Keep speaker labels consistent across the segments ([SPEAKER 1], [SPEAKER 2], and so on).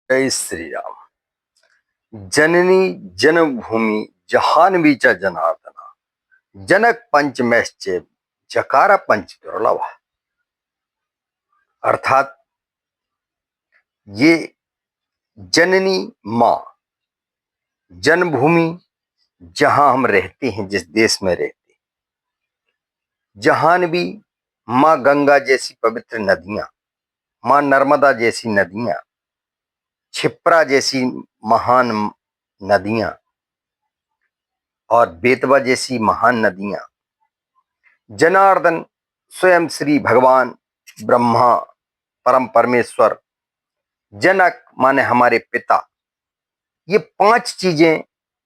[SPEAKER 1] जय श्री राम। जननी जन्मभूमि जहानवी च जनार्दना, जनक पंचमैश्चैव जकार पंच दुर्लभ। अर्थात ये जननी माँ, जन्मभूमि जहां हम रहते हैं, जिस देश में रहते हैं, जहानवी माँ गंगा जैसी पवित्र नदियां, माँ नर्मदा जैसी नदियां, क्षिप्रा जैसी महान नदियां और बेतवा जैसी महान नदियां, जनार्दन स्वयं श्री भगवान ब्रह्मा परम परमेश्वर, जनक माने हमारे पिता, ये पांच चीजें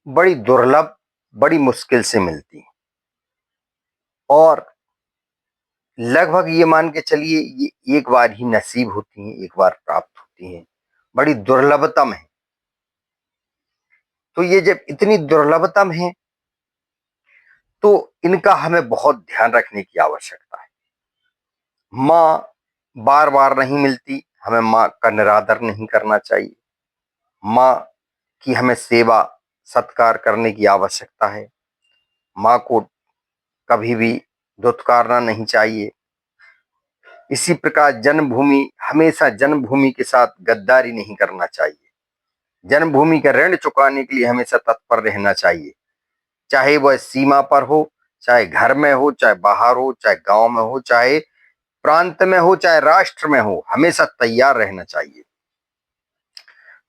[SPEAKER 1] बड़ी दुर्लभ, बड़ी मुश्किल से मिलती हैं और लगभग ये मान के चलिए ये एक बार ही नसीब होती हैं, एक बार प्राप्त होती हैं, बड़ी दुर्लभतम है। तो ये जब इतनी दुर्लभतम है तो इनका हमें बहुत ध्यान रखने की आवश्यकता है। माँ बार बार नहीं मिलती, हमें माँ का निरादर नहीं करना चाहिए। माँ की हमें सेवा सत्कार करने की आवश्यकता है। माँ को कभी भी दुत्कारना नहीं चाहिए। इसी प्रकार जन्मभूमि, हमेशा जन्मभूमि के साथ गद्दारी नहीं करना चाहिए। जन्मभूमि का ऋण चुकाने के लिए हमेशा तत्पर रहना चाहिए, चाहे वह सीमा पर हो, चाहे घर में हो, चाहे बाहर हो, चाहे गांव में हो, चाहे प्रांत में हो, चाहे राष्ट्र में हो, हमेशा तैयार रहना चाहिए।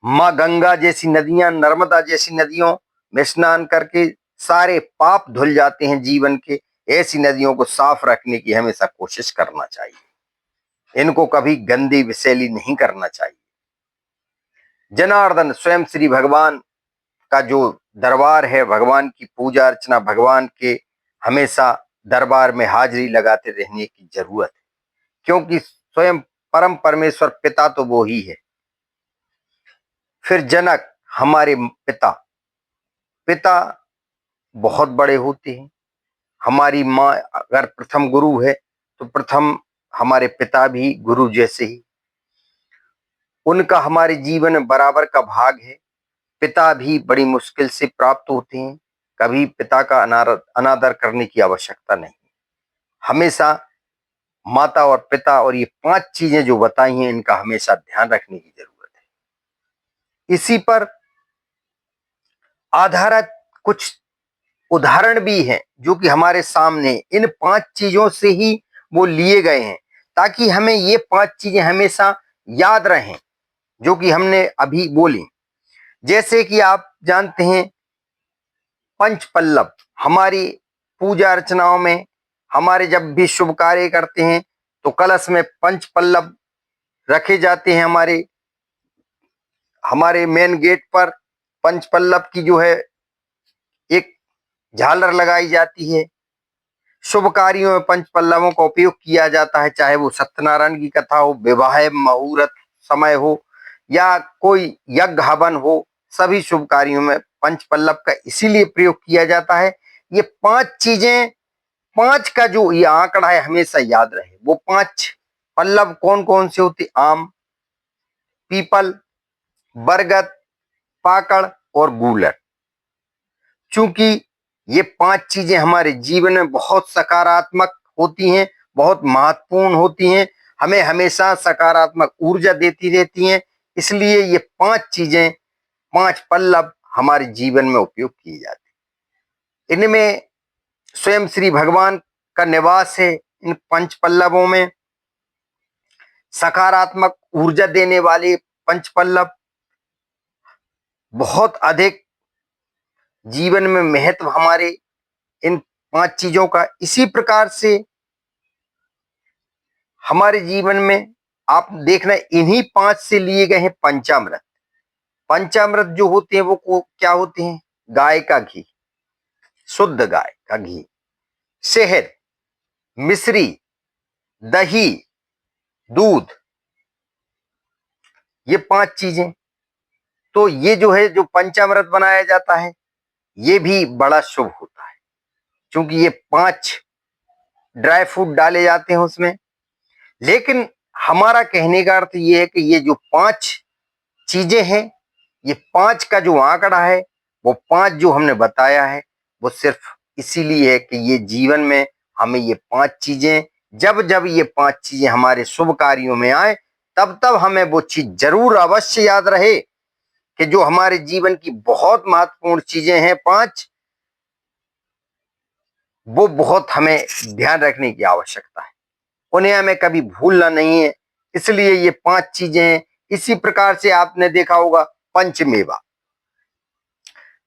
[SPEAKER 1] माँ गंगा जैसी नदियां, नर्मदा जैसी नदियों में स्नान करके सारे पाप धुल जाते हैं जीवन के। ऐसी नदियों को साफ रखने की हमेशा कोशिश करना चाहिए, इनको कभी गंदी विषैली नहीं करना चाहिए। जनार्दन स्वयं श्री भगवान का जो दरबार है, भगवान की पूजा अर्चना, भगवान के हमेशा दरबार में हाजिरी लगाते रहने की जरूरत है, क्योंकि स्वयं परम परमेश्वर पिता तो वो ही है। फिर जनक हमारे पिता, पिता बहुत बड़े होते हैं। हमारी माँ अगर प्रथम गुरु है तो प्रथम हमारे पिता भी गुरु जैसे ही, उनका हमारे जीवन में बराबर का भाग है। पिता भी बड़ी मुश्किल से प्राप्त होते हैं, कभी पिता का अनादर करने की आवश्यकता नहीं। हमेशा माता और पिता और ये पांच चीजें जो बताई हैं, इनका हमेशा ध्यान रखने की जरूरत है। इसी पर आधारित कुछ उदाहरण भी हैं जो कि हमारे सामने इन पांच चीजों से ही वो लिए गए हैं, ताकि हमें ये पांच चीजें हमेशा याद रहें जो कि हमने अभी बोली। जैसे कि आप जानते हैं पंच पल्लव, हमारी पूजा अर्चनाओं में, हमारे जब भी शुभ कार्य करते हैं तो कलश में पंच पल्लव रखे जाते हैं। हमारे हमारे मेन गेट पर पंच पल्लव की जो है एक झालर लगाई जाती है। शुभ कार्यों में पंच पल्लवों का उपयोग किया जाता है, चाहे वो सत्यनारायण की कथा हो, विवाह मुहूर्त समय हो या कोई यज्ञ हवन हो, सभी शुभ कार्यों में पंच पल्लव का इसीलिए प्रयोग किया जाता है। ये पांच चीजें, पांच का जो ये आंकड़ा है हमेशा याद रहे। वो पांच पल्लव कौन कौन से होते? आम, पीपल, बरगद, पाकड़ और गूलर। चूंकि ये पांच चीजें हमारे जीवन में बहुत सकारात्मक होती हैं, बहुत महत्वपूर्ण होती हैं, हमें हमेशा सकारात्मक ऊर्जा देती रहती हैं, इसलिए ये पांच चीजें, पांच पल्लव हमारे जीवन में उपयोग किए जाते हैं। इनमें स्वयं श्री भगवान का निवास है। इन पंच पल्लवों में सकारात्मक ऊर्जा देने वाले पंच पल्लव बहुत अधिक जीवन में महत्व हमारे इन पांच चीजों का। इसी प्रकार से हमारे जीवन में आप देखना, इन्हीं पांच से लिए गए हैं पंचामृत। पंचामृत जो होते हैं वो क्या होते हैं? गाय का घी, शुद्ध गाय का घी, शहद, मिश्री, दही, दूध, ये पांच चीजें। तो ये जो है, जो पंचामृत बनाया जाता है, ये भी बड़ा शुभ होता है, क्योंकि ये पांच ड्राई फ्रूट डाले जाते हैं उसमें। लेकिन हमारा कहने का अर्थ ये है कि ये जो पांच चीजें हैं, ये 5 का जो आंकड़ा है, वो 5 जो हमने बताया है, वो सिर्फ इसीलिए है कि ये जीवन में हमें ये 5 चीजें, जब जब ये 5 चीजें हमारे शुभ कार्यों में आए, तब तब हमें वो चीज जरूर अवश्य याद रहे कि जो हमारे जीवन की बहुत महत्वपूर्ण चीजें हैं 5, वो बहुत हमें ध्यान रखने की आवश्यकता है, उन्हें हमें कभी भूलना नहीं है। इसलिए ये 5 चीजें हैं। इसी प्रकार से आपने देखा होगा पंचमेवा,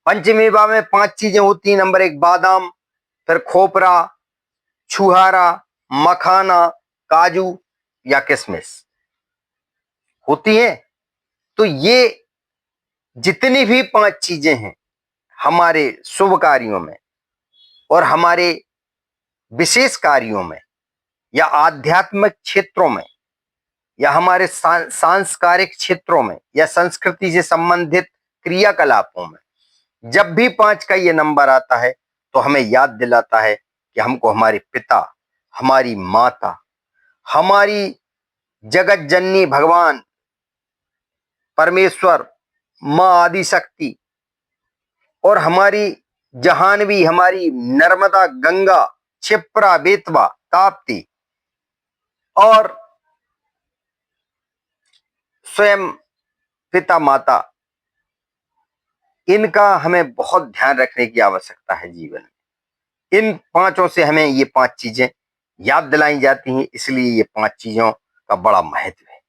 [SPEAKER 1] पंचमेवा में 5 चीजें होती हैं। नंबर 1 बादाम, फिर खोपरा, छुहारा, मखाना, काजू या किशमिश होती है। तो ये जितनी भी 5 चीजें हैं हमारे शुभ कार्यों में और हमारे विशेष कार्यों में या आध्यात्मिक क्षेत्रों में या हमारे सांस्कारिक क्षेत्रों में या संस्कृति से संबंधित क्रियाकलापों में, जब भी 5 का ये नंबर आता है तो हमें याद दिलाता है कि हमको हमारे पिता, हमारी माता, हमारी जगत जननी भगवान परमेश्वर, मां आदि शक्ति और हमारी जहानवी, हमारी नर्मदा, गंगा, क्षिप्रा, बेतवा, ताप्ती और स्वयं पिता माता, इनका हमें बहुत ध्यान रखने की आवश्यकता है जीवन में। इन 5 से हमें ये 5 चीजें याद दिलाई जाती हैं, इसलिए ये 5 चीजों का बड़ा महत्व है।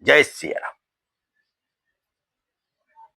[SPEAKER 1] जय श्री राम।